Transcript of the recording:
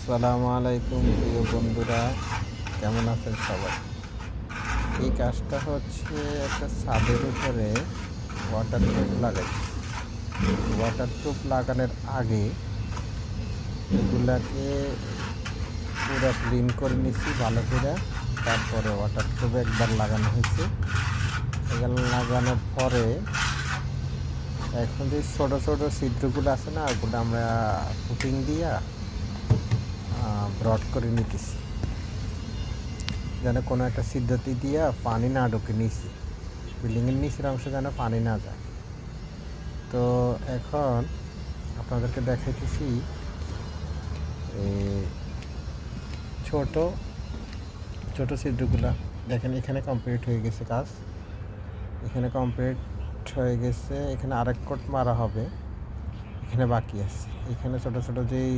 আসসালামু আলাইকুম প্রিয় বন্ধুরা, কেমন আছেন সবাই? এই কাজটা হচ্ছে একটা ছাদের উপরে ওয়াটারপ্রুফ লাগাইছি। ওয়াটারপ্রুফ লাগানোর আগে এগুলাকে পুরো ক্লিন করে নিচ্ছি ভালো করে। তারপরে ওয়াটারপ্রুফ একবার লাগানো হয়েছে। এগুলো লাগানোর পরে এখন যে ছোটো ছোটো ছিদ্রগুলো আছে না, ওগুলো আমরা ফুটিং দিয়া ব্রড করে নিতেছি, যেন কোনো একটা সিদ্ধতি দিয়া পানি না ঢুকে নিচে, বিল্ডিংয়ের নিচের অংশে যেন পানি না যায়। তো এখন আপনাদেরকে দেখাইতেছি ছোট ছোট ছিদ্রগুলা। দেখেন এখানে কমপ্লিট হয়ে গেছে কাজ, এখানে কমপ্লিট হয়ে গেছে। এখানে আরেক কোট মারা হবে, এখানে বাকি আছে। এখানে ছোট ছোট যেই